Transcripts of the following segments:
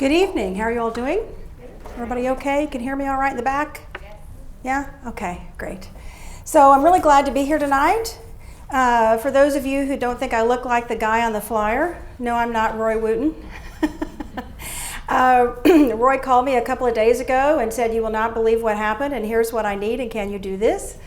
Good evening. How are you all doing? Everybody okay? You can hear me all right in the back? Yeah? Okay, great. So I'm really glad to be here tonight. For those of you who don't think I look like the guy on the flyer, no, I'm not Roy Wooten. Roy called me a couple of days ago and said, "You will not believe what happened, and here's what I need, and can you do this?"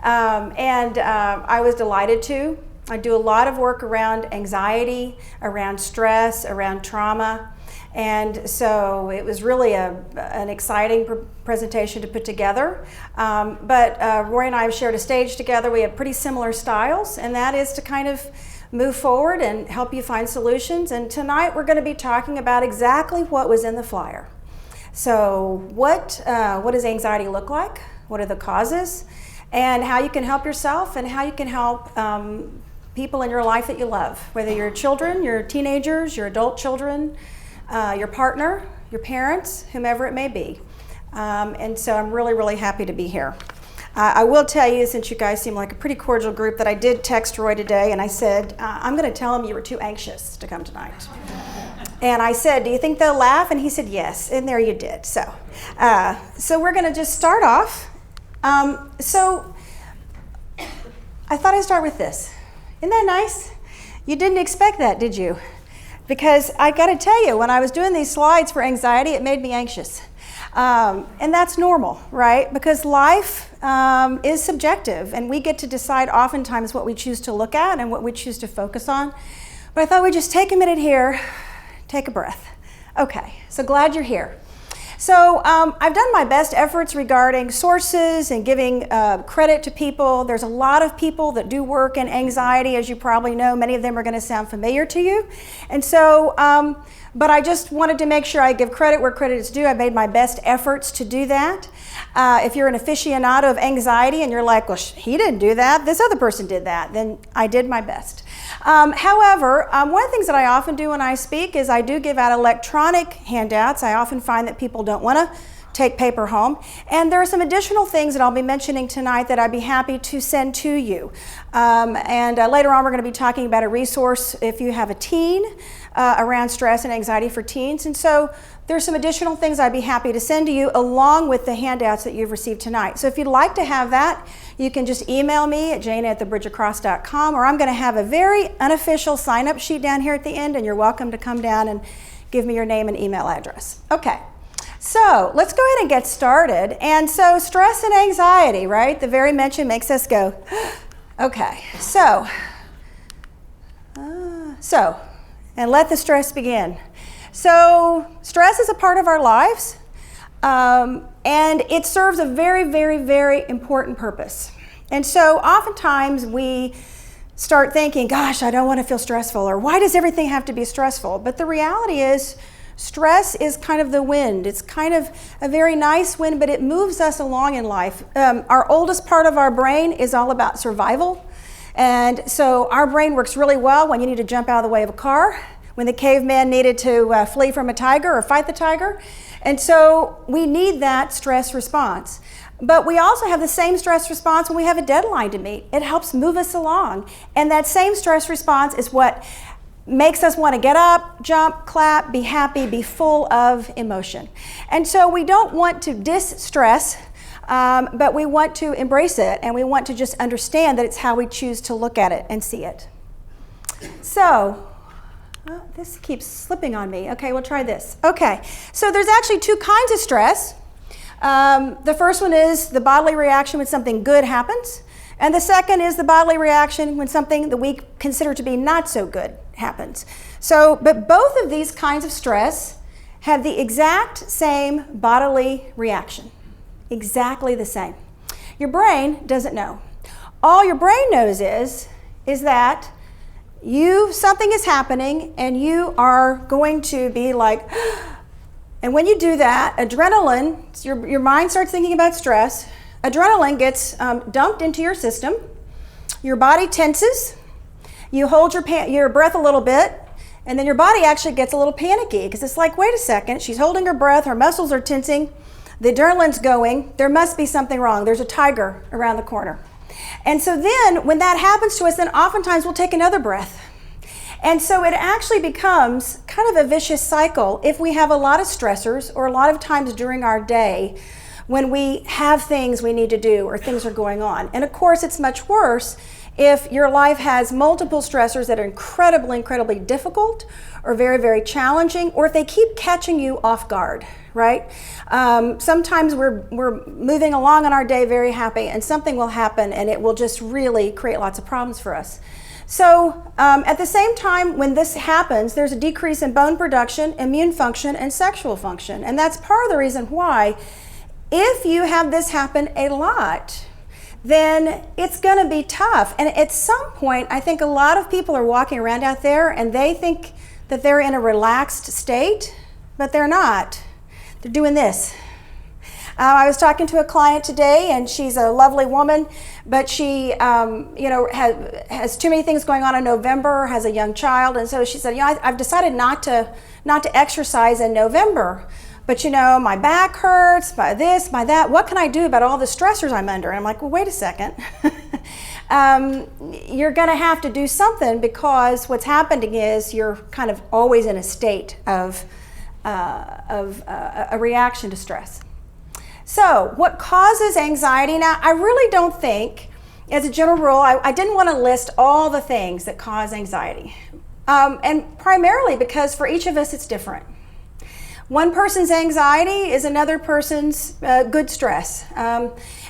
I was delighted to. I do a lot of work around anxiety, around stress, around trauma. And so it was really an exciting presentation to put together. But Roy and I have shared a stage together. We have pretty similar styles, and that is to kind of move forward and help you find solutions. And tonight we're going to be talking about exactly what was in the flyer. So what does anxiety look like? What are the causes? And how you can help yourself and how you can help people in your life that you love, whether you're children, your teenagers, your adult children, your partner, your parents, whomever it may be. And so I'm really, really happy to be here. I will tell you, since you guys seem like a pretty cordial group, that I did text Roy today and I said, I'm going to tell him you were too anxious to come tonight. And I said, do you think they'll laugh? And he said, yes. And there you did. So we're going to just start off. So I thought I'd start with this. Isn't that nice? You didn't expect that, did you? Because I got to tell you, when I was doing these slides for anxiety, it made me anxious. And that's normal, right? Because life is subjective, and we get to decide oftentimes what we choose to look at and what we choose to focus on. But I thought we'd just take a minute here, take a breath. Okay, so glad you're here. So I've done my best efforts regarding sources and giving credit to people. There's a lot of people that do work in anxiety, as you probably know. Many of them are going to sound familiar to you. And so, but I just wanted to make sure I give credit where credit is due. I made my best efforts to do that. If you're an aficionado of anxiety and you're like, well, he didn't do that, this other person did that, then I did my best. However, one of the things that I often do when I speak is I do give out electronic handouts. I often find that people don't want to take paper home. And there are some additional things that I'll be mentioning tonight that I'd be happy to send to you. Later on, we're going to be talking about a resource if you have a teen around stress and anxiety for teens. And so there's some additional things I'd be happy to send to you along with the handouts that you've received tonight. So if you'd like to have that, you can just email me at jayna@thebridgeacross.com, or I'm going to have a very unofficial sign-up sheet down here at the end, and you're welcome to come down and give me your name and email address. Okay, so let's go ahead and get started. And so stress and anxiety, right? The very mention makes us go, okay, so, and let the stress begin. So stress is a part of our lives, and it serves a very, very, very important purpose. And so oftentimes we start thinking, gosh, I don't want to feel stressful, or why does everything have to be stressful? But the reality is, stress is kind of the wind. It's kind of a very nice wind, but it moves us along in life. Our oldest part of our brain is all about survival. And so our brain works really well when you need to jump out of the way of a car, when the caveman needed to flee from a tiger or fight the tiger. And so we need that stress response. But we also have the same stress response when we have a deadline to meet. It helps move us along. And that same stress response is what makes us want to get up, jump, clap, be happy, be full of emotion. And so we don't want to dis-stress, but we want to embrace it, and we want to just understand that it's how we choose to look at it and see it. So, this keeps slipping on me. Okay, we'll try this. Okay, so there's actually two kinds of stress. The first one is the bodily reaction when something good happens, and the second is the bodily reaction when something that we consider to be not so good happens. So, but both of these kinds of stress have the exact same bodily reaction. Exactly the same. Your brain doesn't know. All your brain knows is that something is happening and you are going to be like, and when you do that, adrenaline, your mind starts thinking about stress, adrenaline gets dumped into your system, your body tenses, you hold your breath a little bit, and then your body actually gets a little panicky because it's like, wait a second, she's holding her breath, her muscles are tensing, the adrenaline's going, there must be something wrong, there's a tiger around the corner. And so then when that happens to us, then oftentimes we'll take another breath. And so it actually becomes kind of a vicious cycle if we have a lot of stressors, or a lot of times during our day when we have things we need to do or things are going on. And of course, it's much worse if your life has multiple stressors that are incredibly difficult or very challenging, or if they keep catching you off guard, right? Sometimes we're moving along in our day very happy, and something will happen and it will just really create lots of problems for us. So at the same time when this happens, there's a decrease in bone production, immune function, and sexual function. And that's part of the reason why, if you have this happen a lot, then it's going to be tough. And at some point, I think a lot of people are walking around out there and they think that they're in a relaxed state, but they're not. They're doing this. I was talking to a client today, and she's a lovely woman, but she, has too many things going on in November, has a young child, and so she said, I've decided not to exercise in November. But my back hurts, by this, by that. What can I do about all the stressors I'm under? And I'm like, well, wait a second. You're going to have to do something, because what's happening is you're kind of always in a state of a reaction to stress. So what causes anxiety? Now, I really don't think, as a general rule, I didn't want to list all the things that cause anxiety. And primarily because for each of us, it's different. One person's anxiety is another person's good stress.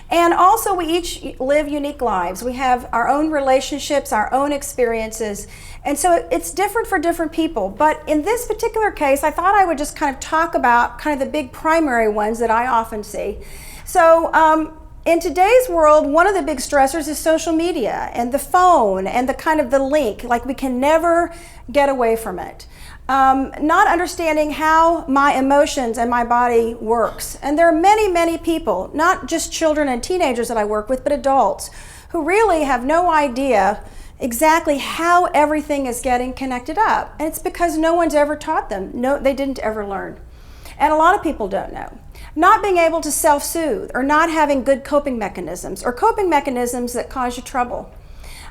And also, we each live unique lives. We have our own relationships, our own experiences. And so it's different for different people. But in this particular case, I thought I would just kind of talk about kind of the big primary ones that I often see. So in today's world, one of the big stressors is social media and the phone and the kind of the link, like we can never get away from it. Not understanding how my emotions and my body works. And there are many people, not just children and teenagers that I work with, but adults who really have no idea exactly how everything is getting connected up. And it's because no one's ever taught them. No, they didn't ever learn. And a lot of people don't know. Not being able to self-soothe, or not having good coping mechanisms, or coping mechanisms that cause you trouble.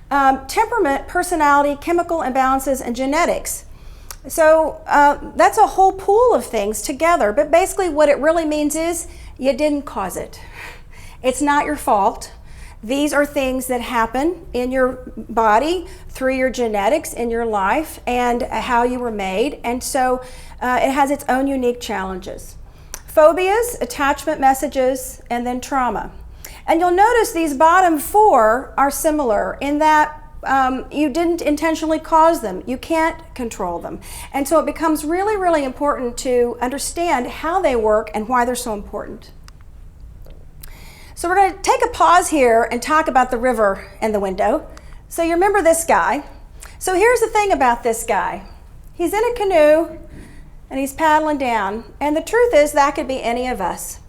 Temperament, personality, chemical imbalances, and genetics. So that's a whole pool of things together, but basically what it really means is you didn't cause it. It's not your fault. These are things that happen in your body through your genetics in your life and how you were made, and so it has its own unique challenges. Phobias, attachment messages, and then trauma. And you'll notice these bottom four are similar in that you didn't intentionally cause them. You can't control them. And so it becomes really important to understand how they work and why they're so important. So we're going to take a pause here and talk about the river and the window. So you remember this guy. So here's the thing about this guy. He's in a canoe and he's paddling down. And the truth is that could be any of us.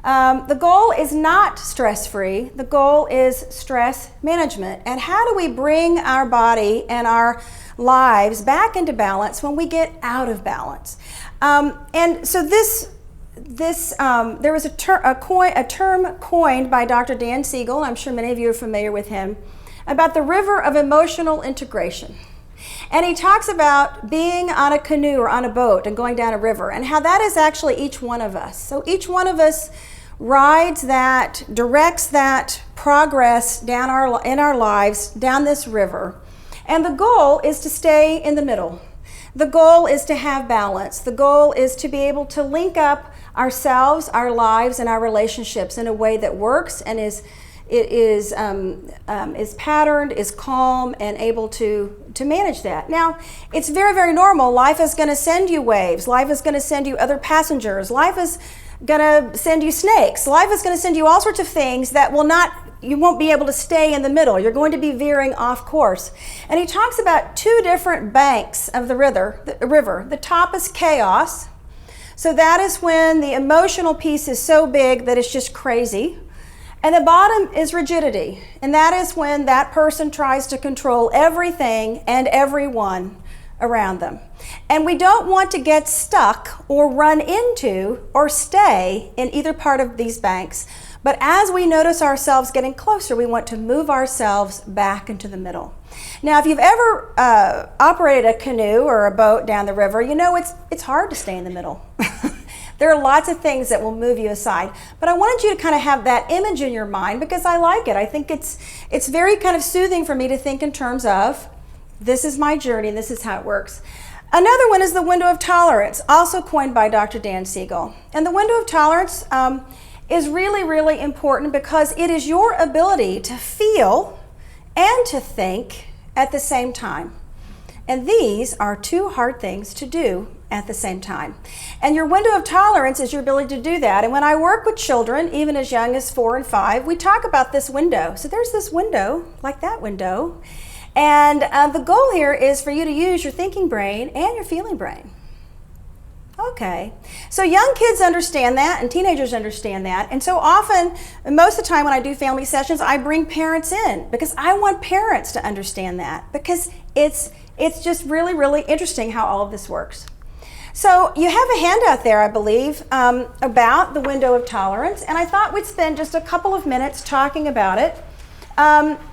The goal is not stress-free. The goal is stress management. And how do we bring our body and our lives back into balance when we get out of balance? And so there was a term coined by Dr. Dan Siegel, I'm sure many of you are familiar with him, about the river of emotional integration. And he talks about being on a canoe or on a boat and going down a river, and how that is actually each one of us. So each one of us rides that, directs that progress down in our lives, down this river. And the goal is to stay in the middle. The goal is to have balance. The goal is to be able to link up ourselves, our lives, and our relationships in a way that works and is patterned, is calm, and able to manage that. Now, it's very normal. Life is going to send you waves. Life is going to send you other passengers. Life is going to send you snakes. Life is going to send you all sorts of things that you won't be able to stay in the middle. You're going to be veering off course. And he talks about two different banks of the river. The top is chaos. So that is when the emotional piece is so big that it's just crazy. And the bottom is rigidity. And that is when that person tries to control everything and everyone around them. And we don't want to get stuck or run into or stay in either part of these banks, But as we notice ourselves getting closer, we want to move ourselves back into the middle. Now, if you've ever operated a canoe or a boat down the river, you know it's hard to stay in the middle. There are lots of things that will move you aside. But I wanted you to kind of have that image in your mind because I like it. I think it's very kind of soothing for me to think in terms of, this is my journey, this is how it works. Another one is the window of tolerance, also coined by Dr. Dan Siegel. And the window of tolerance is really, really important because it is your ability to feel and to think at the same time. And these are two hard things to do at the same time. And your window of tolerance is your ability to do that. And when I work with children, even as young as 4 and 5, we talk about this window. So there's this window, like that window. And the goal here is for you to use your thinking brain and your feeling brain. Okay, so young kids understand that and teenagers understand that. And so often, most of the time when I do family sessions, I bring parents in because I want parents to understand that because it's just really, really interesting how all of this works. So you have a handout there, I believe, about the window of tolerance, and I thought we'd spend just a couple of minutes talking about it.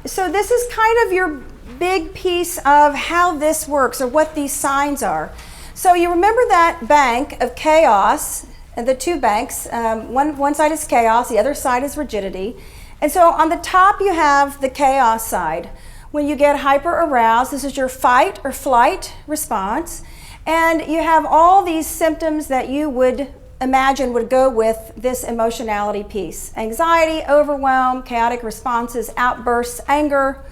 So this is kind of your big piece of how this works or what these signs are. So you remember that bank of chaos, the two banks, one side is chaos, the other side is rigidity. And so on the top you have the chaos side. When you get hyper aroused, this is your fight or flight response. And you have all these symptoms that you would imagine would go with this emotionality piece. Anxiety, overwhelm, chaotic responses, outbursts, anger,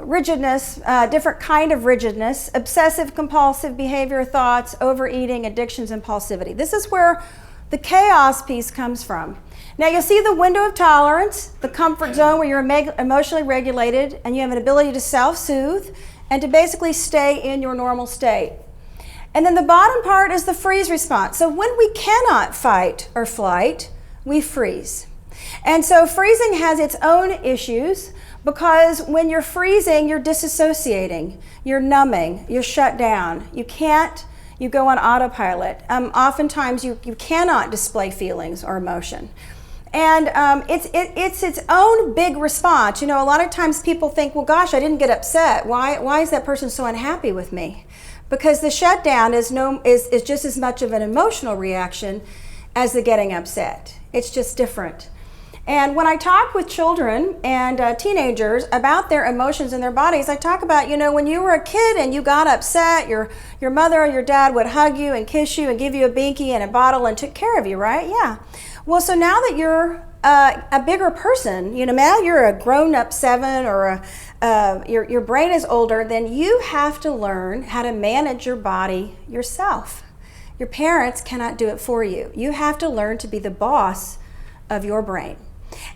rigidness, different kind of rigidness, obsessive compulsive behavior, thoughts, overeating, addictions, impulsivity. This is where the chaos piece comes from. Now you'll see the window of tolerance, the comfort zone where you're emotionally regulated and you have an ability to self-soothe and to basically stay in your normal state. And then the bottom part is the freeze response. So when we cannot fight or flight, we freeze. And so freezing has its own issues because when you're freezing, you're disassociating, you're numbing, you're shut down. You go on autopilot. Oftentimes you cannot display feelings or emotion. And it's its own big response. You know, a lot of times people think, well, gosh, I didn't get upset. Why is that person so unhappy with me? Because the shutdown is just as much of an emotional reaction as the getting upset. It's just different. And when I talk with children and teenagers about their emotions and their bodies, I talk about, you know, when you were a kid and you got upset, your mother or your dad would hug you and kiss you and give you a binky and a bottle and took care of you, right? Yeah. Well, so now that you're a bigger person, you know, now you're a grown-up 7 or your brain is older, then you have to learn how to manage your body yourself. Your parents cannot do it for you. You have to learn to be the boss of your brain.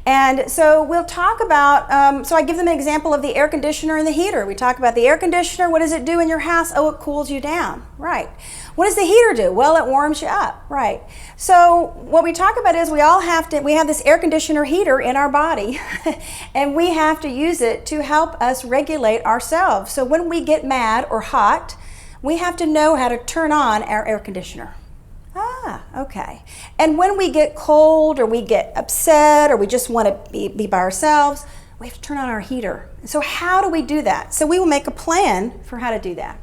And so we'll talk about, so I give them an example of the air conditioner and the heater. We talk about the air conditioner. What does it do in your house? Oh, it cools you down. Right. What does the heater do? Well, it warms you up. Right. So what we talk about is we have this air conditioner heater in our body and we have to use it to help us regulate ourselves. So when we get mad or hot, we have to know how to turn on our air conditioner. Ah, okay. And when we get cold or we get upset or we just want to be by ourselves, we have to turn on our heater. So how do we do that? So we will make a plan for how to do that.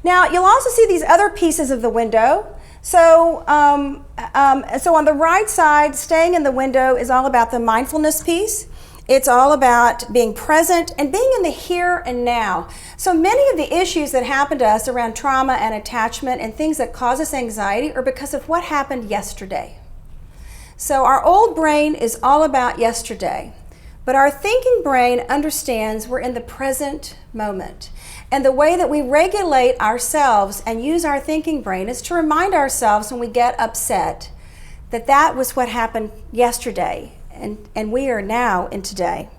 Now, you'll also see these other pieces of the window. So on the right side, staying in the window is all about the mindfulness piece. It's all about being present and being in the here and now. So many of the issues that happen to us around trauma and attachment and things that cause us anxiety are because of what happened yesterday. So our old brain is all about yesterday, but our thinking brain understands we're in the present moment. And the way that we regulate ourselves and use our thinking brain is to remind ourselves when we get upset that that was what happened yesterday. And we are now in today.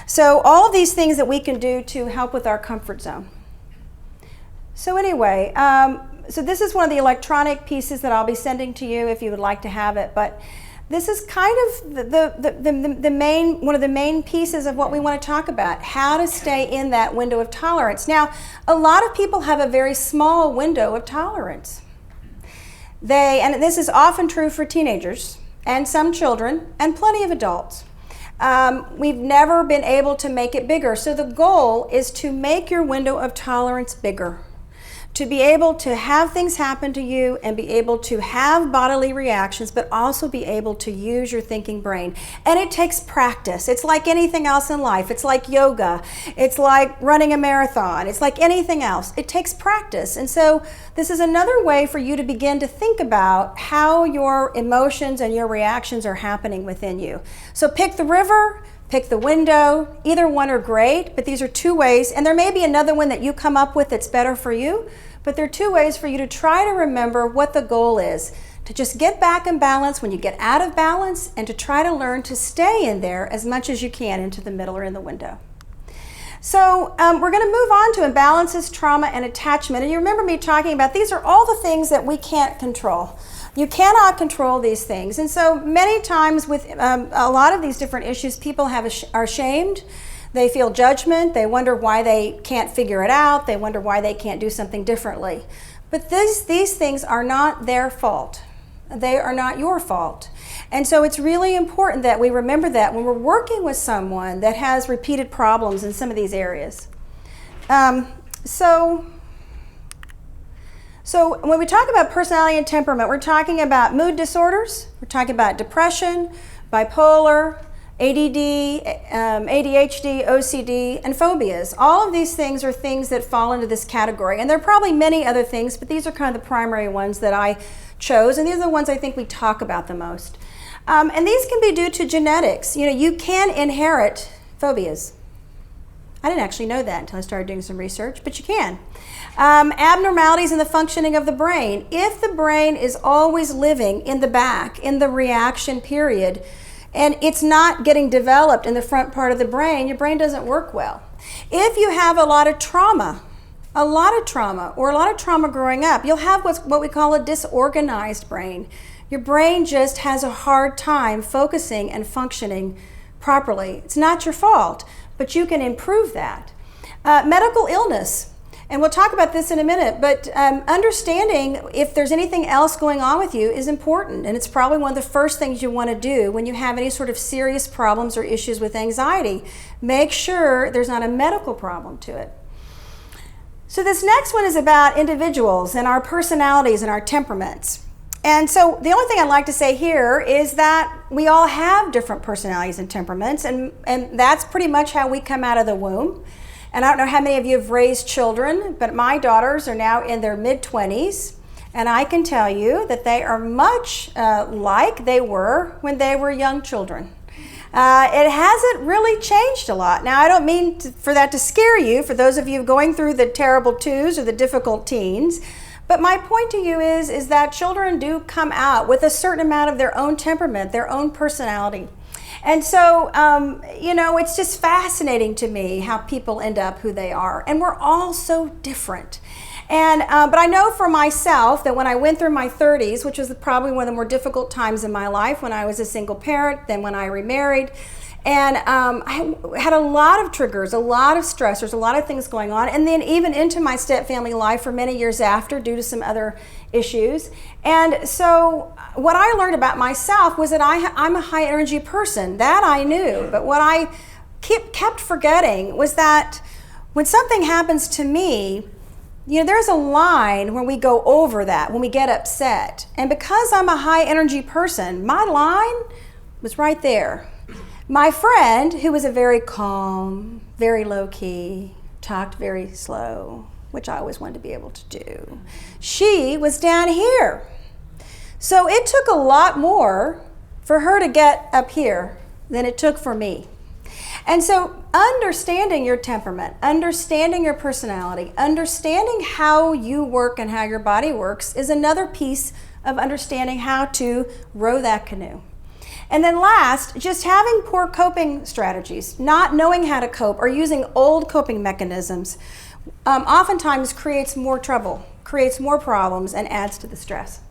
So all of these things that we can do to help with our comfort zone. So anyway, so this is one of the electronic pieces that I'll be sending to you if you would like to have it. But this is kind of one of the main pieces of what we want to talk about, how to stay in that window of tolerance. Now, a lot of people have a very small window of tolerance. And this is often true for teenagers. and some children, and plenty of adults. We've never been able to make it bigger. So the goal is to make your window of tolerance bigger, to be able to have things happen to you and be able to have bodily reactions, but also be able to use your thinking brain. And it takes practice. It's like anything else in life. It's like yoga. It's like running a marathon. It's like anything else. It takes practice. And so this is another way for you to begin to think about how your emotions and your reactions are happening within you. So pick the river, pick the window. Either one are great, but these are two ways. And there may be another one that you come up with that's better for you. But there are two ways for you to try to remember what the goal is, to just get back in balance when you get out of balance, and to try to learn to stay in there as much as you can into the middle or in the window. So we're going to move on to imbalances, trauma, and attachment. And you remember me talking about these are all the things that we can't control. You cannot control these things. And so many times with a lot of these different issues, people are ashamed. They feel judgment. They wonder why they can't figure it out. They wonder why they can't do something differently. But these things are not their fault. They are not your fault. And so it's really important that we remember that when we're working with someone that has repeated problems in some of these areas. So when we talk about personality and temperament, we're talking about mood disorders. We're talking about depression, bipolar, ADD, ADHD, OCD, and phobias. All of these things are things that fall into this category. And there are probably many other things, but these are kind of the primary ones that I chose. And these are the ones I think we talk about the most. And these can be due to genetics. You know, you can inherit phobias. I didn't actually know that until I started doing some research, but you can. Abnormalities in the functioning of the brain. If the brain is always living in the back, in the reaction period, and it's not getting developed in the front part of the brain, your brain doesn't work well. If you have a lot of trauma, or a lot of trauma growing up, you'll have what we call a disorganized brain. Your brain just has a hard time focusing and functioning properly. It's not your fault, but you can improve that. Medical illness. And we'll talk about this in a minute, but understanding if there's anything else going on with you is important. And it's probably one of the first things you want to do when you have any sort of serious problems or issues with anxiety. Make sure there's not a medical problem to it. So this next one is about individuals and our personalities and our temperaments. And so the only thing I'd like to say here is that we all have different personalities and temperaments, and that's pretty much how we come out of the womb. And I don't know how many of you have raised children, but my daughters are now in their mid-20s, and I can tell you that they are much like they were when they were young children. It hasn't really changed a lot. Now, I don't mean for that to scare you, for those of you going through the terrible twos or the difficult teens, but my point to you is that children do come out with a certain amount of their own temperament, their own personality. And so, you know, it's just fascinating to me how people end up who they are. And we're all so different. And but I know for myself that when I went through my 30s, which was probably one of the more difficult times in my life when I was a single parent, then when I remarried, and I had a lot of triggers, a lot of stressors, a lot of things going on, and then even into my step-family life for many years after due to some other issues. And so what I learned about myself was that I'm a high energy person. That I knew, but what I kept forgetting was that when something happens to me, you know, there's a line when we go over that, when we get upset. And because I'm a high energy person, my line was right there. My friend, who was a very calm, very low-key, talked very slow, which I always wanted to be able to do, she was down here. So it took a lot more for her to get up here than it took for me. And so understanding your temperament, understanding your personality, understanding how you work and how your body works is another piece of understanding how to row that canoe. And then last, just having poor coping strategies, not knowing how to cope or using old coping mechanisms, oftentimes creates more trouble, creates more problems, and adds to the stress.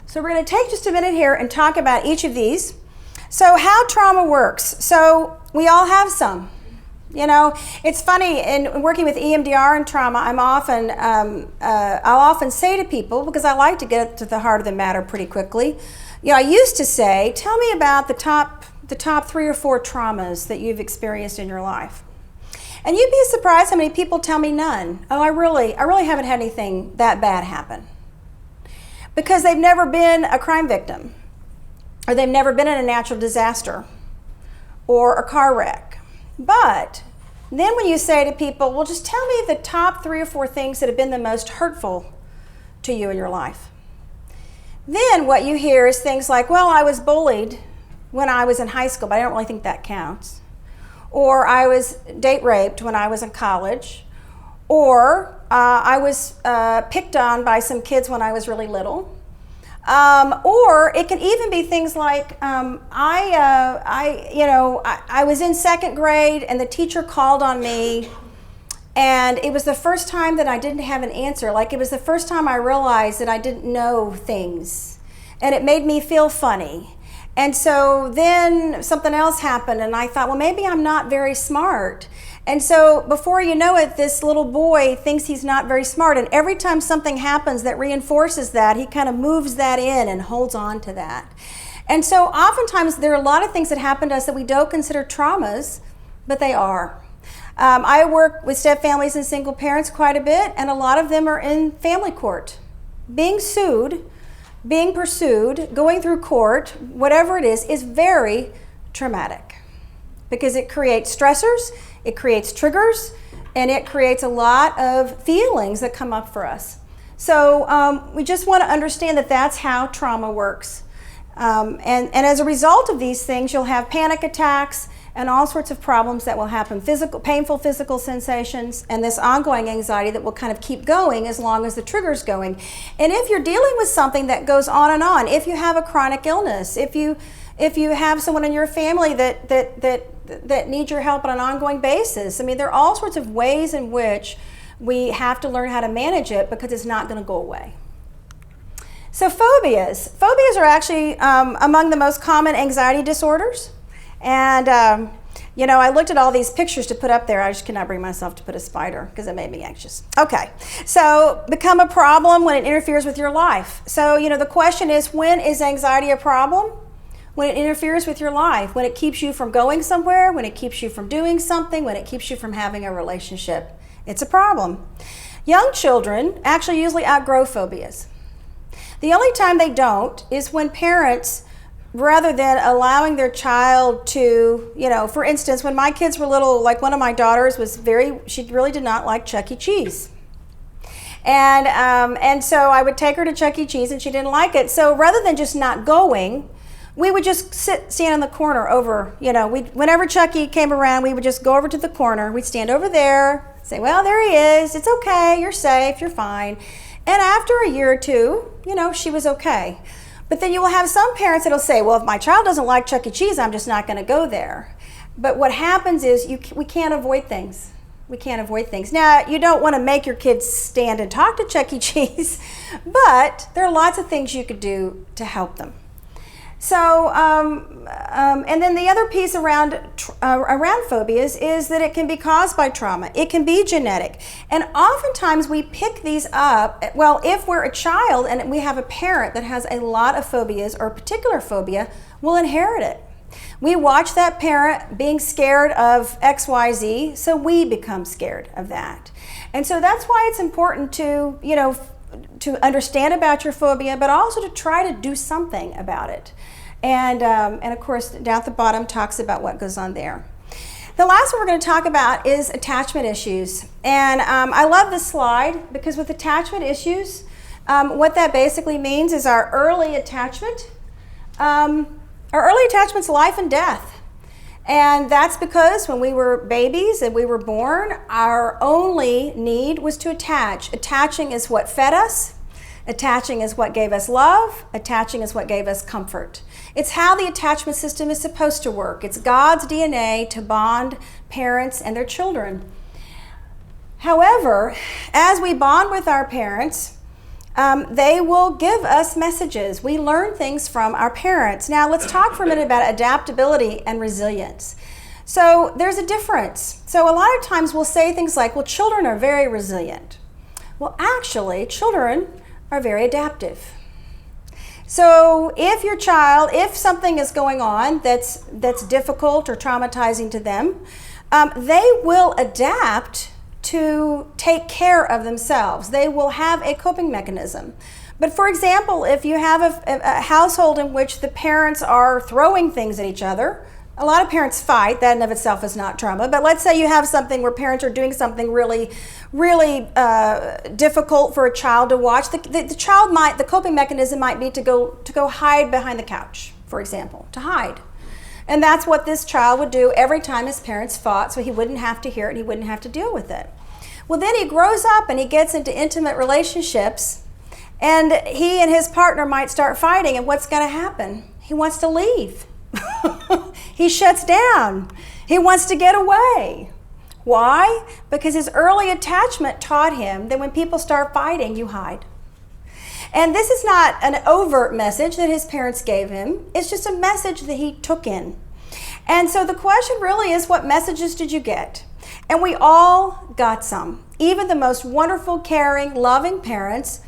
So we're going to take just a minute here and talk about each of these. So how trauma works. So we all have some. You know, it's funny, in working with EMDR and trauma, I'll often say to people, because I like to get to the heart of the matter pretty quickly, you know, I used to say, tell me about the top 3 or 4 traumas that you've experienced in your life. And you'd be surprised how many people tell me none. Oh, I really haven't had anything that bad happen. Because they've never been a crime victim, or they've never been in a natural disaster or a car wreck. But then when you say to people, well, just tell me the top 3 or 4 things that have been the most hurtful to you in your life. Then what you hear is things like, well, I was bullied when I was in high school, but I don't really think that counts. Or I was date raped when I was in college. Or I was picked on by some kids when I was really little. Or it can even be things like, I was in 2nd grade and the teacher called on me, and it was the first time that I didn't have an answer. Like, it was the first time I realized that I didn't know things, and it made me feel funny. And so then something else happened, and I thought, well, maybe I'm not very smart. And so before you know it, this little boy thinks he's not very smart, and every time something happens that reinforces that, he kind of moves that in and holds on to that. And so oftentimes there are a lot of things that happen to us that we don't consider traumas, but they are. I work with stepfamilies and single parents quite a bit, and a lot of them are in family court, being sued, being pursued, going through court, whatever it is very traumatic, because it creates stressors, it creates triggers, and it creates a lot of feelings that come up for us. So we just want to understand that that's how trauma works. And as a result of these things, you'll have panic attacks and all sorts of problems that will happen, painful physical sensations, and this ongoing anxiety that will kind of keep going as long as the trigger's going. And if you're dealing with something that goes on, if you have a chronic illness, if you have someone in your family that needs your help on an ongoing basis, I mean, there are all sorts of ways in which we have to learn how to manage it, because it's not going to go away. So phobias are actually among the most common anxiety disorders. And, I looked at all these pictures to put up there. I just could not bring myself to put a spider because it made me anxious. Okay, so become a problem when it interferes with your life. So, the question is, when is anxiety a problem? When it interferes with your life, when it keeps you from going somewhere, when it keeps you from doing something, when it keeps you from having a relationship, it's a problem. Young children actually usually outgrow phobias. The only time they don't is when parents, rather than allowing their child to, for instance, when my kids were little, like one of my daughters she really did not like Chuck E. Cheese. And so I would take her to Chuck E. Cheese and she didn't like it. So rather than just not going, we would just stand in the corner over, whenever Chuck E. came around, we would just go over to the corner. We'd stand over there, say, well, there he is. It's okay. You're safe. You're fine. And after a year or two, she was okay. But then you will have some parents that'll say, well, if my child doesn't like Chuck E. Cheese, I'm just not going to go there. But what happens is we can't avoid things. We can't avoid things. Now, you don't want to make your kids stand and talk to Chuck E. Cheese, but there are lots of things you could do to help them. So, and then the other piece around phobias is that it can be caused by trauma. It can be genetic. And oftentimes we pick these up, well, if we're a child and we have a parent that has a lot of phobias or a particular phobia, we'll inherit it. We watch that parent being scared of XYZ, so we become scared of that. And so that's why it's important to, to understand about your phobia, but also to try to do something about it. And of course, down at the bottom talks about what goes on there. The last one we're going to talk about is attachment issues. And I love this slide because with attachment issues, what that basically means is our early attachment. Our early attachment's life and death. And that's because when we were babies and we were born, our only need was to attach. Attaching is what fed us. Attaching is what gave us love. Attaching is what gave us comfort. It's how the attachment system is supposed to work. It's God's DNA to bond parents and their children. However, as we bond with our parents, they will give us messages. We learn things from our parents. Now, let's talk for a minute about adaptability and resilience. So there's a difference. So a lot of times we'll say things like, well, children are very resilient. Well, actually, children are very adaptive. So if something is going on that's difficult or traumatizing to them, they will adapt to take care of themselves. They will have a coping mechanism. But for example, if you have a household in which the parents are throwing things at each other, a lot of parents fight. That in of itself is not trauma. But let's say you have something where parents are doing something really, really difficult for a child to watch. The coping mechanism might be to go hide behind the couch, for example, to hide. And that's what this child would do every time his parents fought, so he wouldn't have to hear it and he wouldn't have to deal with it. Well, then he grows up and he gets into intimate relationships, and he and his partner might start fighting, and what's going to happen? He wants to leave. He shuts down. He wants to get away. Why? Because his early attachment taught him that when people start fighting, you hide. And this is not an overt message that his parents gave him. It's just a message that he took in. And so the question really is, what messages did you get? And we all got some. Even the most wonderful, caring, loving parents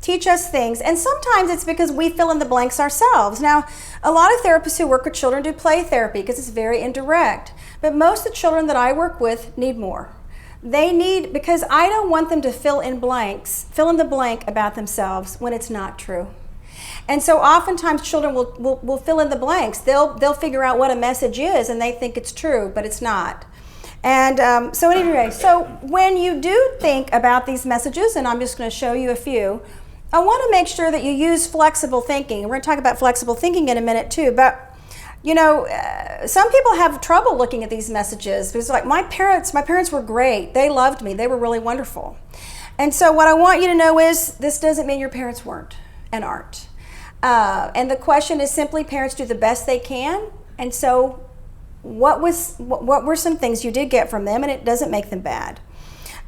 teach us things. And sometimes it's because we fill in the blanks ourselves. Now, a lot of therapists who work with children do play therapy because it's very indirect. But most of the children that I work with need more. They need, because I don't want them to fill in the blank about themselves when it's not true. And so oftentimes children will fill in the blanks. They'll figure out what a message is and they think it's true, but it's not. And so anyway, so when you do think about these messages, and I'm just going to show you a few, I want to make sure that you use flexible thinking. We're going to talk about flexible thinking in a minute too, but you know, some people have trouble looking at these messages because like my parents were great. They loved me. They were really wonderful. And so what I want you to know is this doesn't mean your parents weren't and aren't. And the question is simply, parents do the best they can. And so what were some things you did get from them, and it doesn't make them bad.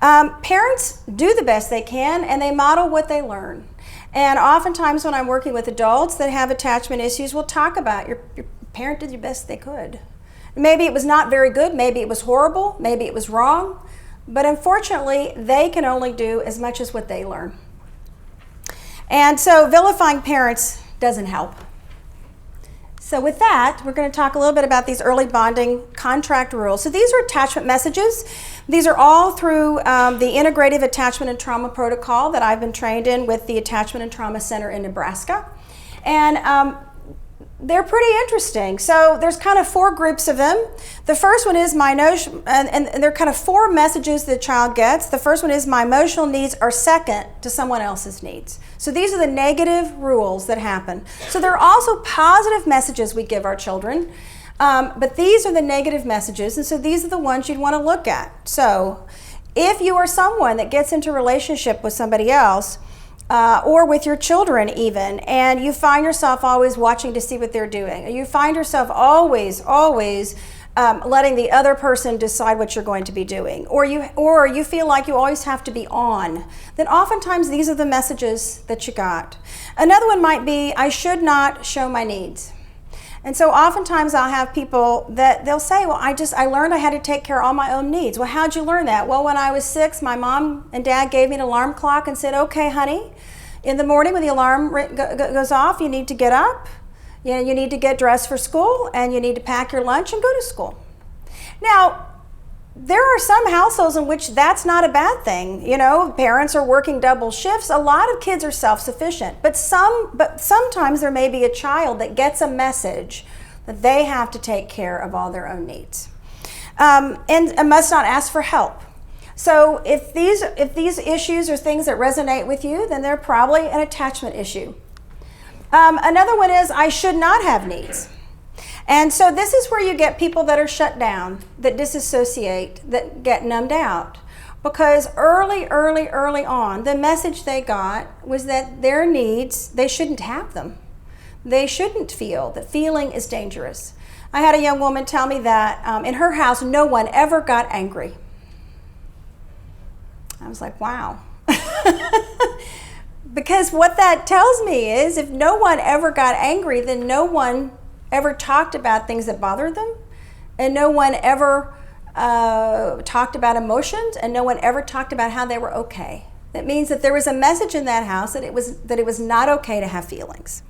Parents do the best they can and they model what they learn. And oftentimes when I'm working with adults that have attachment issues, we'll talk about your parent did the best they could. Maybe it was not very good, maybe it was horrible, maybe it was wrong, but unfortunately they can only do as much as what they learn. And so vilifying parents doesn't help. So with that, we're going to talk a little bit about these early bonding contract rules. So these are attachment messages. These are all through the Integrative Attachment and Trauma Protocol that I've been trained in with the Attachment and Trauma Center in Nebraska. And they're pretty interesting. So there's kind of 4 groups of them. The first one is my notion, and there are kind of 4 messages the child gets. The first one is my emotional needs are second to someone else's needs. So these are the negative rules that happen. So there are also positive messages we give our children, but these are the negative messages, and so these are the ones you'd want to look at. So if you are someone that gets into a relationship with somebody else, or with your children even, and you find yourself always watching to see what they're doing, or you find yourself always letting the other person decide what you're going to be doing, or you feel like you always have to be on, then oftentimes these are the messages that you got. Another one might be, I should not show my needs. And so oftentimes I'll have people that they'll say, well, I learned I had to take care of all my own needs. Well, how'd you learn that? Well, when I was 6, my mom and dad gave me an alarm clock and said, okay, honey, in the morning when the alarm goes off, you need to get up, you need to get dressed for school, and you need to pack your lunch and go to school. Now, there are some households in which that's not a bad thing. You know, parents are working double shifts. A lot of kids are self-sufficient, but sometimes there may be a child that gets a message that they have to take care of all their own needs, and must not ask for help. So if these issues are things that resonate with you, then they're probably an attachment issue. Another one is I should not have needs. And so this is where you get people that are shut down, that disassociate, that get numbed out. Because early on, the message they got was that their needs, they shouldn't have them. They shouldn't feel, that feeling is dangerous. I had a young woman tell me that in her house, no one ever got angry. I was like, wow. Because what that tells me is if no one ever got angry, then no one ever talked about things that bothered them, and no one ever talked about emotions, and no one ever talked about how they were okay. That means that there was a message in that house that it was not okay to have feelings.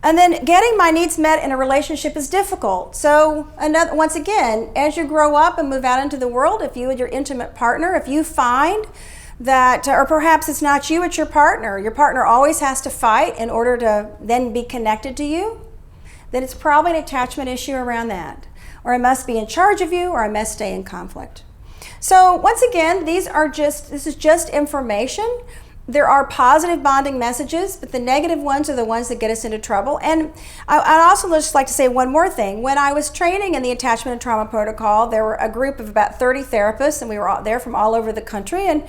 And then getting my needs met in a relationship is difficult. So once again, as you grow up and move out into the world, if you and your intimate partner, if you find that, or perhaps it's not you, it's your partner always has to fight in order to then be connected to you, then it's probably an attachment issue around that. Or I must be in charge of you, or I must stay in conflict. So once again, this is just information. There are positive bonding messages, but the negative ones are the ones that get us into trouble. And I'd also just like to say one more thing. When I was training in the attachment and trauma protocol, there were a group of about 30 therapists, and we were all there from all over the country. And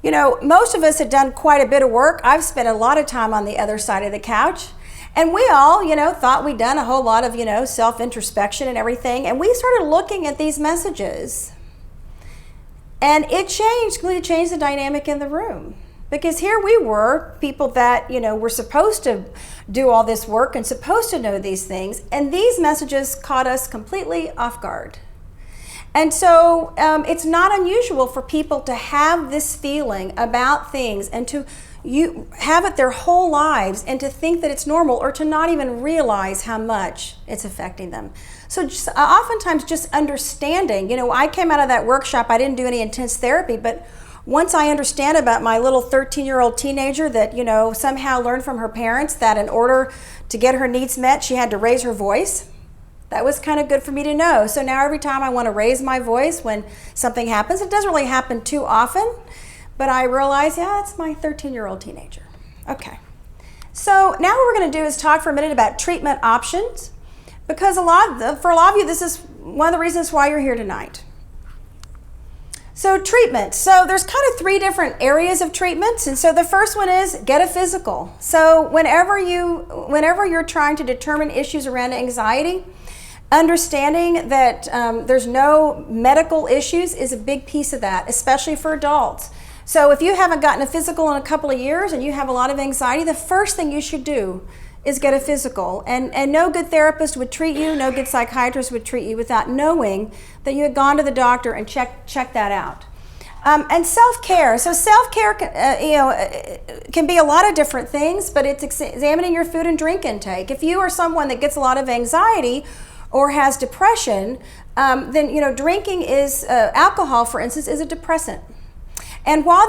you know, most of us had done quite a bit of work. I've spent a lot of time on the other side of the couch. And we all, thought we'd done a whole lot of, self-introspection and everything. And we started looking at these messages. And it completely changed the dynamic in the room. Because here we were, people that, were supposed to do all this work and supposed to know these things. And these messages caught us completely off guard. And so it's not unusual for people to have this feeling about things and to have it their whole lives and to think that it's normal or to not even realize how much it's affecting them. So oftentimes just understanding, I came out of that workshop, I didn't do any intense therapy, but once I understand about my little 13-year-old teenager that, somehow learned from her parents that in order to get her needs met, she had to raise her voice. That was kind of good for me to know. So now every time I want to raise my voice when something happens, it doesn't really happen too often, but I realize, it's my 13-year-old teenager. Okay. So now what we're going to do is talk for a minute about treatment options, because for a lot of you, this is one of the reasons why you're here tonight. So treatment. So there's kind of 3 different areas of treatments. And so the first one is get a physical. So whenever you're trying to determine issues around anxiety, understanding that there's no medical issues is a big piece of that, especially for adults. So if you haven't gotten a physical in a couple of years and you have a lot of anxiety, the first thing you should do is get a physical. And no good therapist would treat you, no good psychiatrist would treat you without knowing that you had gone to the doctor and checked that out. And self-care. So self-care can be a lot of different things, but it's examining your food and drink intake. If you are someone that gets a lot of anxiety or has depression, then drinking is alcohol, for instance, is a depressant. And while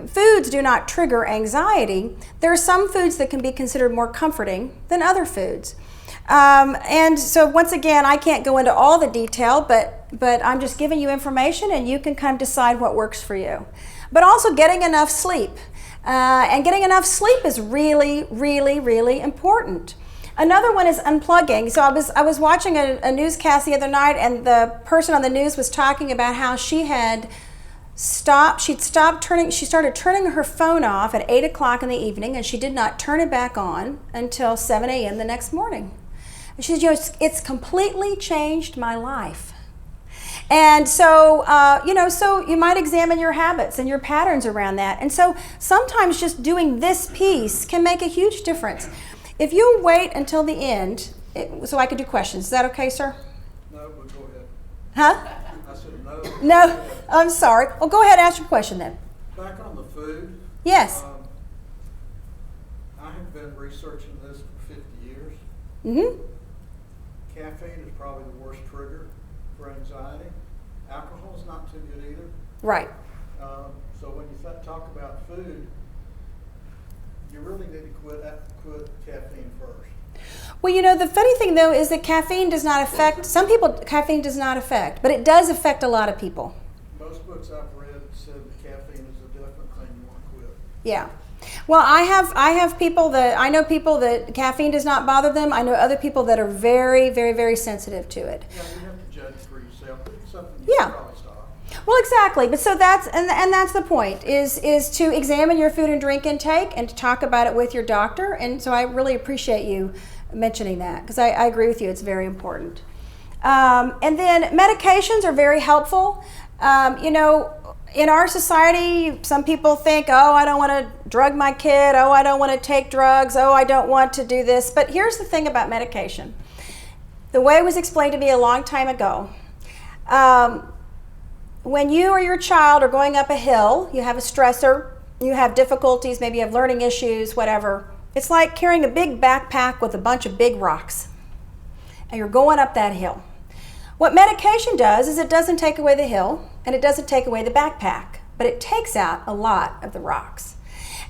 foods do not trigger anxiety, there are some foods that can be considered more comforting than other foods. And so once again, I can't go into all the detail, but I'm just giving you information and you can kind of decide what works for you. But also getting enough sleep. And getting enough sleep is really, really, really important. Another one is unplugging. So I was watching a newscast the other night, and the person on the news was talking about how she started turning her phone off at 8 o'clock in the evening, and she did not turn it back on until 7 a.m. the next morning. And she said, it's completely changed my life. And so, so you might examine your habits and your patterns around that. And so sometimes just doing this piece can make a huge difference. If you wait until the end, so I could do questions. Is that okay, sir? No, but go ahead. Huh? I said no. No, I'm sorry. Well, go ahead and ask your question then. Back on the food. Yes. I have been researching this for 50 years. Mm-hmm. Caffeine is probably the worst trigger for anxiety. Alcohol is not too good either. Right. So when you talk about food, you really need to quit caffeine first. Well, the funny thing though is that caffeine does not affect, some people caffeine does not affect, but it does affect a lot of people. Most books I've read said that caffeine is a definite thing you want to quit. Yeah. Well, I know people that caffeine does not bother them. I know other people that are very, very, very sensitive to it. Yeah, you have to judge for yourself. It's something you should probably stop. Well, exactly. But so that's the point is to examine your food and drink intake and to talk about it with your doctor. And so I really appreciate you mentioning that, because I agree with you. It's very important. And then medications are very helpful. In our society, some people think, I don't want to drug my kid. I don't want to take drugs. I don't want to do this. But here's the thing about medication. The way it was explained to me a long time ago. When you or your child are going up a hill, you have a stressor, you have difficulties, maybe you have learning issues, whatever. It's like carrying a big backpack with a bunch of big rocks, and you're going up that hill. What medication does is it doesn't take away the hill, and it doesn't take away the backpack, but it takes out a lot of the rocks.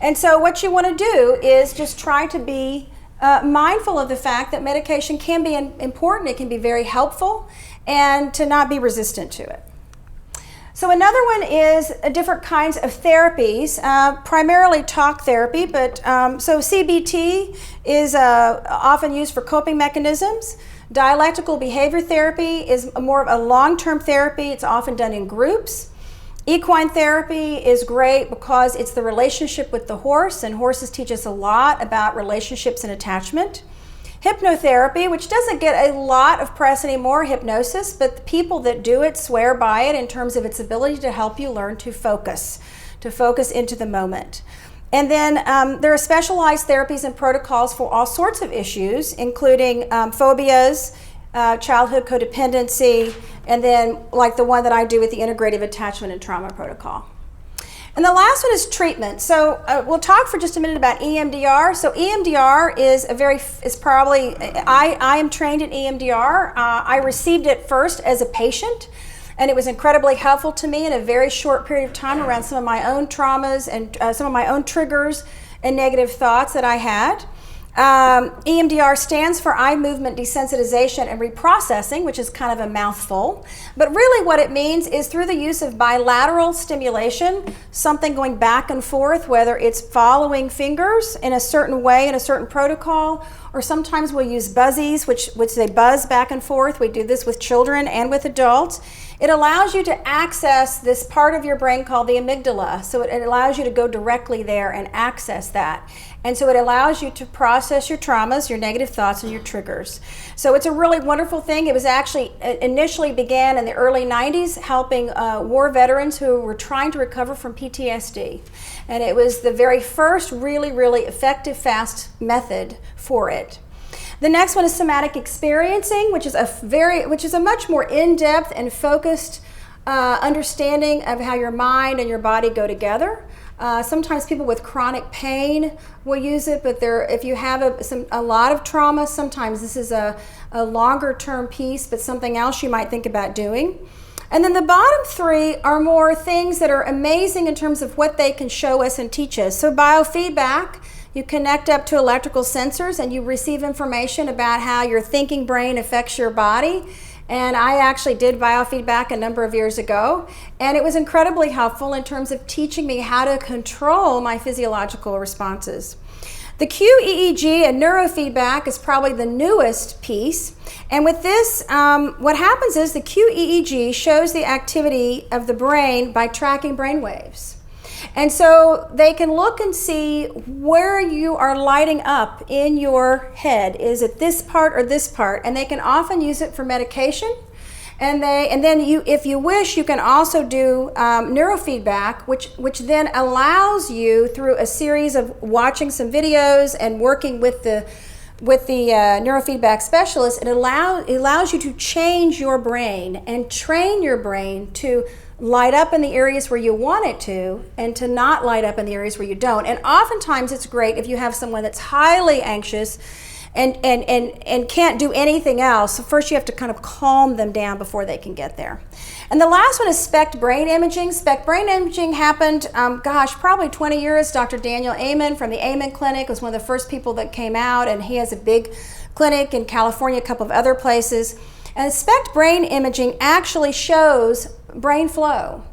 And so what you want to do is just try to be mindful of the fact that medication can be important, it can be very helpful, and to not be resistant to it. So another one is different kinds of therapies, primarily talk therapy, but so CBT is often used for coping mechanisms. Dialectical behavior therapy is more of a long-term therapy. It's often done in groups. Equine therapy is great because it's the relationship with the horse, and horses teach us a lot about relationships and attachment. Hypnotherapy, which doesn't get a lot of press anymore, hypnosis, but the people that do it swear by it in terms of its ability to help you learn to focus into the moment. And then there are specialized therapies and protocols for all sorts of issues, including phobias, childhood codependency, and then like the one that I do with the integrative attachment and trauma protocol. And the last one is treatment. So we'll talk for just a minute about EMDR. So EMDR is probably, I am trained in EMDR. I received it first as a patient, and it was incredibly helpful to me in a very short period of time around some of my own traumas and some of my own triggers and negative thoughts that I had. EMDR stands for eye movement desensitization and reprocessing, which is kind of a mouthful. But really what it means is through the use of bilateral stimulation, something going back and forth, whether it's following fingers in a certain way, in a certain protocol, or sometimes we'll use buzzies, which they buzz back and forth. We do this with children and with adults. It allows you to access this part of your brain called the amygdala. So it allows you to go directly there and access that. And so it allows you to process your traumas, your negative thoughts, and your triggers. So it's a really wonderful thing. It was actually initially began in the early 90s helping war veterans who were trying to recover from PTSD. And it was the very first really, really effective, fast method for it. The next one is somatic experiencing, which is a much more in-depth and focused understanding of how your mind and your body go together. Sometimes people with chronic pain will use it, but if you have a lot of trauma, sometimes this is a longer term piece, but something else you might think about doing. And then the bottom three are more things that are amazing in terms of what they can show us and teach us. So biofeedback, you connect up to electrical sensors and you receive information about how your thinking brain affects your body. And I actually did biofeedback a number of years ago, and it was incredibly helpful in terms of teaching me how to control my physiological responses. The QEEG and neurofeedback is probably the newest piece, and with this, what happens is the QEEG shows the activity of the brain by tracking brain waves. And so they can look and see where you are lighting up in your head. Is it this part or this part? And they can often use it for medication. And then if you wish, you can also do neurofeedback, which then allows you through a series of watching some videos and working with the neurofeedback specialist. It allows you to change your brain and train your brain to light up in the areas where you want it to and to not light up in the areas where you don't. And oftentimes it's great if you have someone that's highly anxious and can't do anything else. So first you have to kind of calm them down before they can get there. And the last one is SPECT brain imaging. SPECT brain imaging happened, probably 20 years. Dr. Daniel Amen from the Amen Clinic was one of the first people that came out, and he has a big clinic in California, a couple of other places. And SPECT brain imaging actually shows brain flow.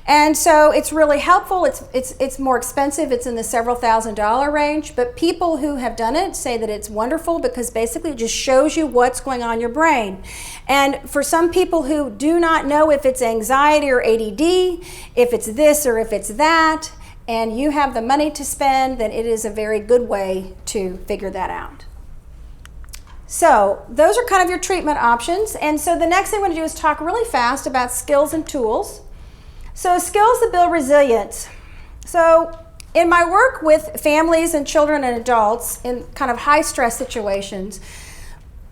And so it's really helpful. It's more expensive. It's in the several $1,000s range, but people who have done it say that it's wonderful because basically it just shows you what's going on in your brain. And for some people who do not know if it's anxiety or ADD, if it's this or if it's that, and you have the money to spend, then it is a very good way to figure that out. So those are kind of your treatment options. And so the next thing I want to do is talk really fast about skills and tools. So skills that build resilience. So in my work with families and children and adults in kind of high stress situations,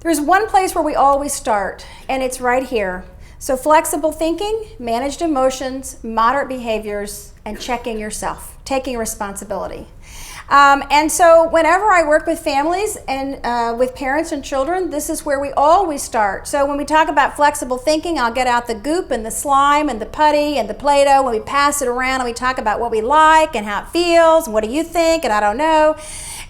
There's one place where we always start, and it's right here. So flexible thinking, managed emotions, moderate behaviors, and checking yourself, taking responsibility. And so whenever I work with families and with parents and children, this is where we always start. So when we talk about flexible thinking, I'll get out the goop and the slime and the putty and the Play-Doh. When we pass it around and we talk about what we like and how it feels and what do you think and I don't know.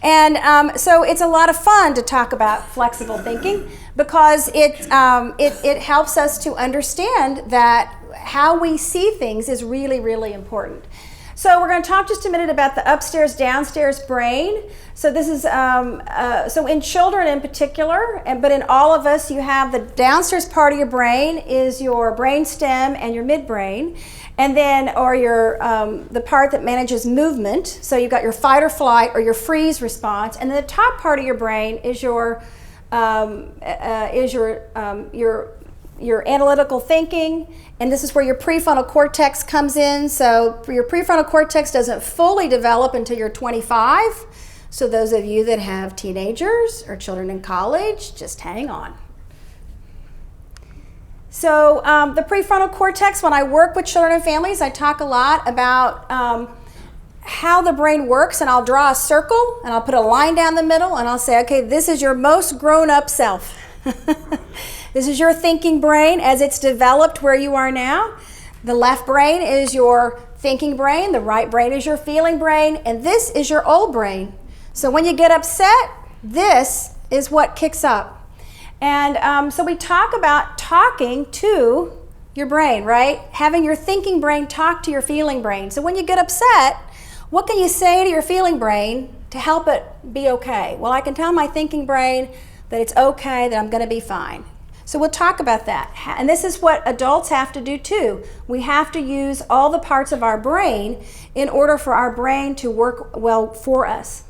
And so it's a lot of fun to talk about flexible thinking because it helps us to understand that how we see things is really, really important. So we're going to talk just a minute about the upstairs, downstairs brain. So this is, so in children in particular, but in all of us, you have the downstairs part of your brain is your brain stem and your midbrain. And then, or your, the part that manages movement. So you've got your fight or flight or your freeze response. And then the top part of your brain is your analytical thinking, and this is where your prefrontal cortex comes in. So your prefrontal cortex doesn't fully develop until you're 25. So those of you that have teenagers or children in college, just hang on. So the prefrontal cortex, when I work with children and families, I talk a lot about how the brain works, and I'll draw a circle and I'll put a line down the middle and I'll say, okay, this is your most grown-up self. This is your thinking brain as it's developed where you are now. The left brain is your thinking brain, the right brain is your feeling brain, and this is your old brain. So when you get upset, this is what kicks up. And so we talk about talking to your brain, right? Having your thinking brain talk to your feeling brain. So when you get upset, what can you say to your feeling brain to help it be okay? Well, I can tell my thinking brain that it's okay, that I'm going to be fine. So we'll talk about that. And this is what adults have to do too. We have to use all the parts of our brain in order for our brain to work well for us.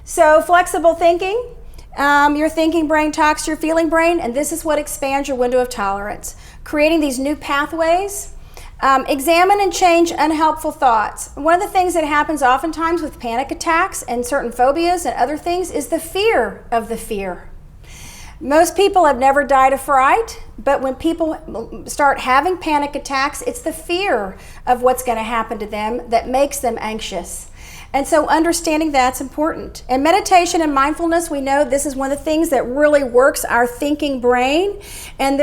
So flexible thinking, your thinking brain talks to your feeling brain, and this is what expands your window of tolerance. Creating these new pathways. Examine and change unhelpful thoughts. One of the things that happens oftentimes with panic attacks and certain phobias and other things is the fear of the fear. Most people have never died of fright, but when people start having panic attacks, it's the fear of what's going to happen to them that makes them anxious. And so understanding that's important. And meditation and mindfulness, we know this is one of the things that really works our thinking brain. And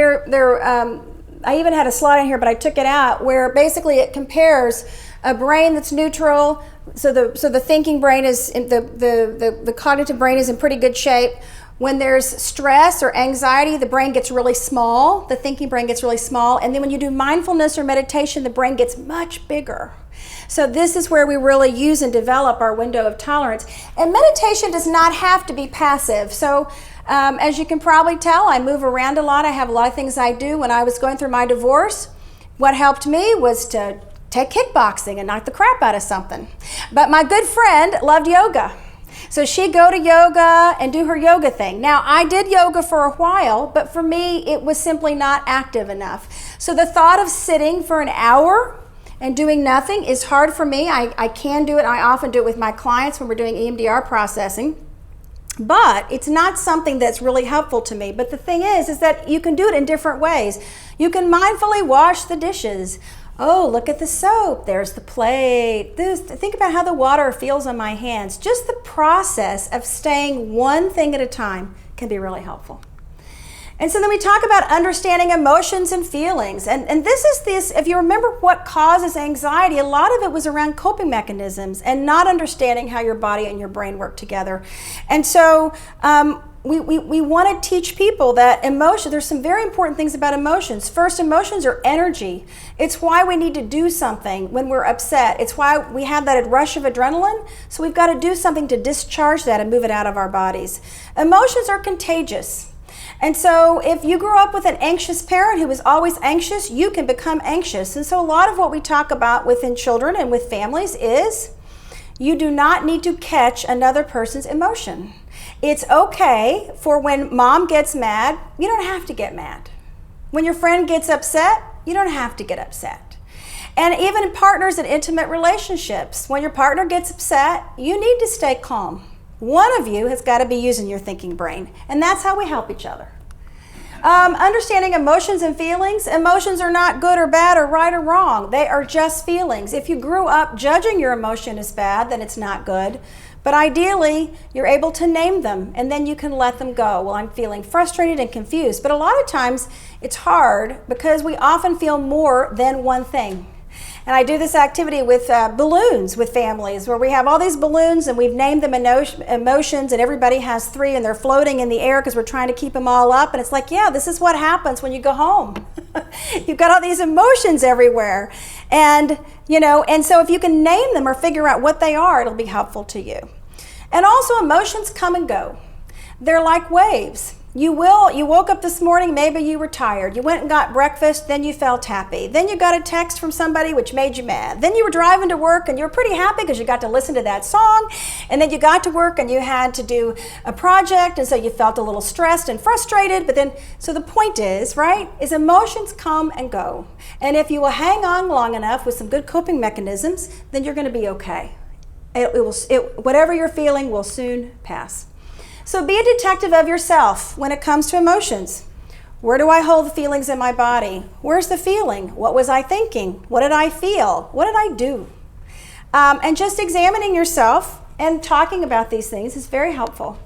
I even had a slide in here, but I took it out, where basically it compares a brain that's neutral. So the thinking brain is, the cognitive brain is in pretty good shape. When there's stress or anxiety, the brain gets really small. The thinking brain gets really small. And then when you do mindfulness or meditation, the brain gets much bigger. So this is where we really use and develop our window of tolerance. And meditation does not have to be passive. So as you can probably tell, I move around a lot. I have a lot of things I do. When I was going through my divorce, what helped me was to take kickboxing and knock the crap out of something. But my good friend loved yoga. So she'd go to yoga and do her yoga thing. Now, I did yoga for a while, but for me, it was simply not active enough. So the thought of sitting for an hour and doing nothing is hard for me. I can do it. I often do it with my clients when we're doing EMDR processing. But it's not something that's really helpful to me. But the thing is that you can do it in different ways. You can mindfully wash the dishes. Oh, look at the soap. There's the plate. Think about how the water feels on my hands. Just the process of staying one thing at a time can be really helpful. And so then we talk about understanding emotions and feelings. And this, if you remember what causes anxiety, a lot of it was around coping mechanisms and not understanding how your body and your brain work together. And so we want to teach people that there's some very important things about emotions. First, emotions are energy. It's why we need to do something when we're upset. It's why we have that rush of adrenaline. So we've got to do something to discharge that and move it out of our bodies. Emotions are contagious. And so if you grew up with an anxious parent who was always anxious, you can become anxious. And so a lot of what we talk about within children and with families is you do not need to catch another person's emotion. It's okay for when mom gets mad, you don't have to get mad. When your friend gets upset, you don't have to get upset. And even in partners in intimate relationships, when your partner gets upset, you need to stay calm. One of you has got to be using your thinking brain, and that's how we help each other. Understanding emotions and feelings. Emotions are not good or bad or right or wrong. They are just feelings. If you grew up judging your emotion as bad, then it's not good. But ideally, you're able to name them, and then you can let them go. Well, I'm feeling frustrated and confused. But a lot of times, it's hard because we often feel more than one thing. And I do this activity with balloons with families, where we have all these balloons and we've named them emotions, and everybody has 3 and they're floating in the air because we're trying to keep them all up. And it's like, yeah, this is what happens when you go home. You've got all these emotions everywhere. And, and so if you can name them or figure out what they are, it'll be helpful to you. And also, emotions come and go. They're like waves. You woke up this morning, maybe you were tired. You went and got breakfast, then you felt happy. Then you got a text from somebody which made you mad. Then you were driving to work and you were pretty happy because you got to listen to that song. And then you got to work and you had to do a project, and so you felt a little stressed and frustrated. So the point is, right, is emotions come and go. And if you will hang on long enough with some good coping mechanisms, then you're going to be okay. Whatever you're feeling will soon pass. So be a detective of yourself when it comes to emotions. Where do I hold the feelings in my body? Where's the feeling? What was I thinking? What did I feel? What did I do? And just examining yourself and talking about these things is very helpful.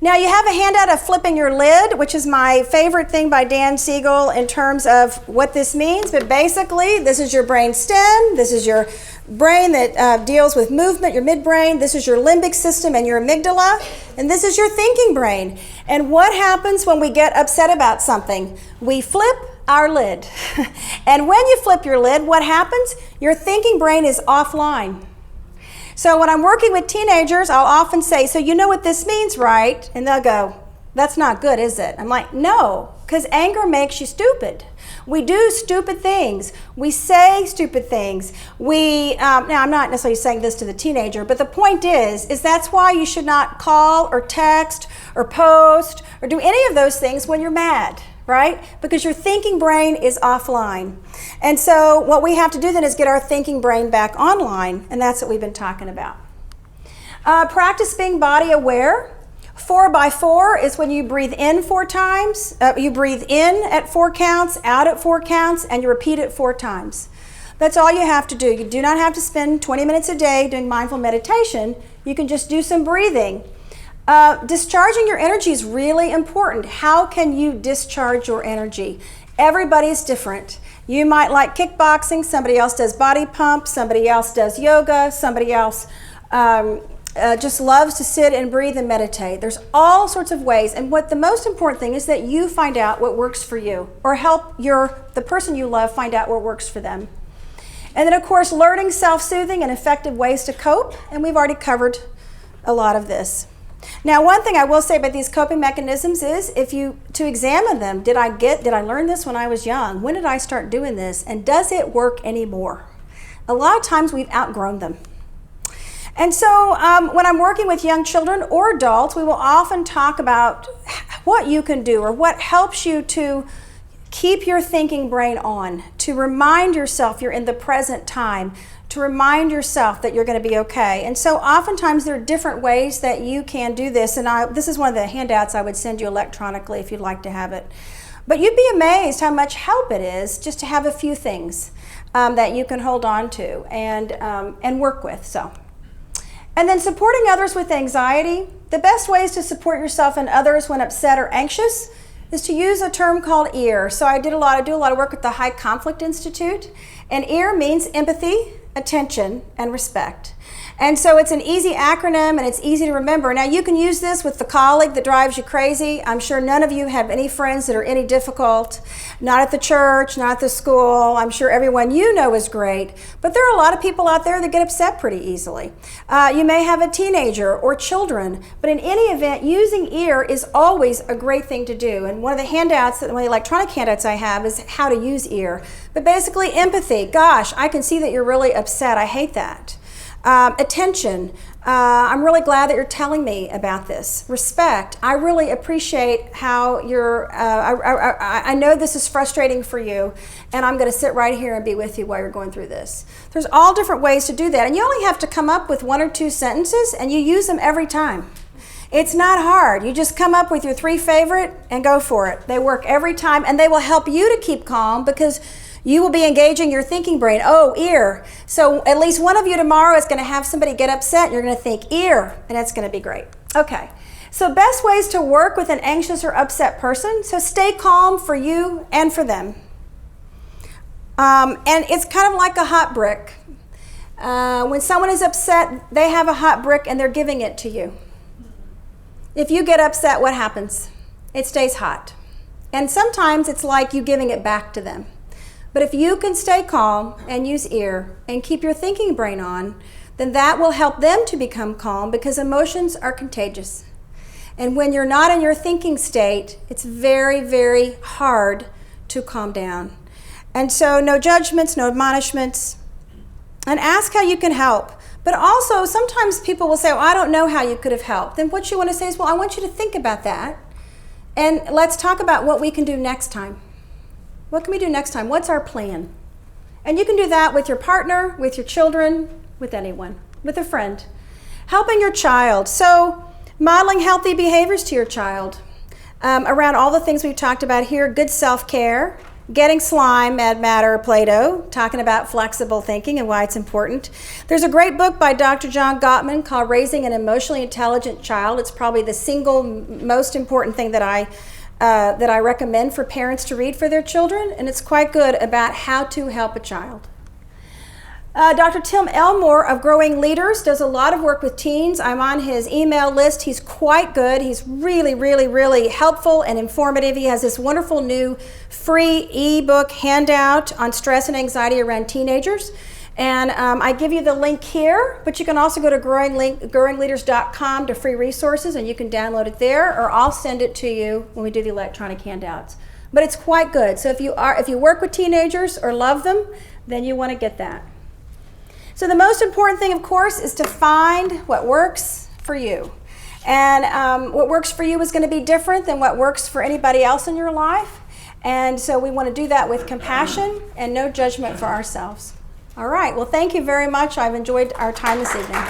Now, you have a handout of flipping your lid, which is my favorite thing by Dan Siegel in terms of what this means. But basically, this is your brain stem. This is your brain that deals with movement, your midbrain. This is your limbic system and your amygdala. And this is your thinking brain. And what happens when we get upset about something? We flip our lid. And when you flip your lid, what happens? Your thinking brain is offline. So when I'm working with teenagers, I'll often say, so you know what this means, right? And they'll go, that's not good, is it? I'm like, no, because anger makes you stupid. We do stupid things. We say stupid things. Now, I'm not necessarily saying this to the teenager, but the point is that's why you should not call or text or post or do any of those things when you're mad, right? Because your thinking brain is offline. And so what we have to do then is get our thinking brain back online, and that's what we've been talking about. Practice being body aware. 4 by 4 is when you breathe in 4 times. You breathe in at 4 counts, out at 4 counts, and you repeat it 4 times. That's all you have to do. You do not have to spend 20 minutes a day doing mindful meditation. You can just do some breathing. Discharging your energy is really important. How can you discharge your energy? Everybody's different. You might like kickboxing, somebody else does body pump, somebody else does yoga, somebody else just loves to sit and breathe and meditate. There's all sorts of ways, and what the most important thing is that you find out what works for you, or help the person you love find out what works for them. And then, of course, learning self-soothing and effective ways to cope, and we've already covered a lot of this. Now, one thing I will say about these coping mechanisms is to examine them. Did I learn this when I was young? When did I start doing this? And does it work anymore? A lot of times we've outgrown them. And so when I'm working with young children or adults, we will often talk about what you can do or what helps you to keep your thinking brain on, to remind yourself you're in the present time, to remind yourself that you're going to be okay. And so oftentimes there are different ways that you can do this, and this is one of the handouts I would send you electronically if you'd like to have it. But you'd be amazed how much help it is just to have a few things that you can hold on to and work with. And then supporting others with anxiety. The best ways to support yourself and others when upset or anxious is to use a term called EAR. So I do a lot of work with the High Conflict Institute, and EAR means empathy, attention, and respect. And so it's an easy acronym and it's easy to remember. Now you can use this with the colleague that drives you crazy. I'm sure none of you have any friends that are any difficult, not at the church, not at the school. I'm sure everyone you know is great, but there are a lot of people out there that get upset pretty easily. You may have a teenager or children, but in any event, using EAR is always a great thing to do. And one of the handouts, one of the electronic handouts I have is how to use EAR. But basically empathy. Gosh, I can see that you're really upset. I hate that. Attention. I'm really glad that you're telling me about this. Respect. I really appreciate how you're, I know this is frustrating for you, and I'm going to sit right here and be with you while you're going through this. There's all different ways to do that, and you only have to come up with 1 or 2 sentences, and you use them every time. It's not hard. You just come up with your 3 favorite and go for it. They work every time, and they will help you to keep calm because you will be engaging your thinking brain. Oh, ear. So at least one of you tomorrow is going to have somebody get upset, and you're going to think ear, and that's going to be great. Okay. So best ways to work with an anxious or upset person. So stay calm for you and for them. And it's kind of like a hot brick. When someone is upset, they have a hot brick and they're giving it to you. If you get upset, what happens? It stays hot. And sometimes it's like you giving it back to them. But if you can stay calm and use ear and keep your thinking brain on, then that will help them to become calm because emotions are contagious. And when you're not in your thinking state, it's very, very hard to calm down. And so no judgments, no admonishments, and ask how you can help. But also, sometimes people will say, well, I don't know how you could have helped. Then what you want to say is, well, I want you to think about that. And let's talk about what we can do next time. What can we do next time? What's our plan? And you can do that with your partner, with your children, with anyone, with a friend. Helping your child. So modeling healthy behaviors to your child around all the things we've talked about here. Good self-care. Getting slime, mad matter, Play-Doh, talking about flexible thinking and why it's important. There's a great book by Dr. John Gottman called Raising an Emotionally Intelligent Child. It's probably the single most important thing that I recommend for parents to read for their children, and it's quite good about how to help a child. Dr. Tim Elmore of Growing Leaders does a lot of work with teens. I'm on his email list. He's quite good. He's really, really, really helpful and informative. He has this wonderful new free ebook handout on stress and anxiety around teenagers. And I give you the link here, but you can also go to growingleaders.com to free resources, and you can download it there, or I'll send it to you when we do the electronic handouts. But it's quite good. So if you work with teenagers or love them, then you want to get that. So the most important thing, of course, is to find what works for you. And what works for you is going to be different than what works for anybody else in your life. And so we want to do that with compassion and no judgment for ourselves. All right. Well, thank you very much. I've enjoyed our time this evening.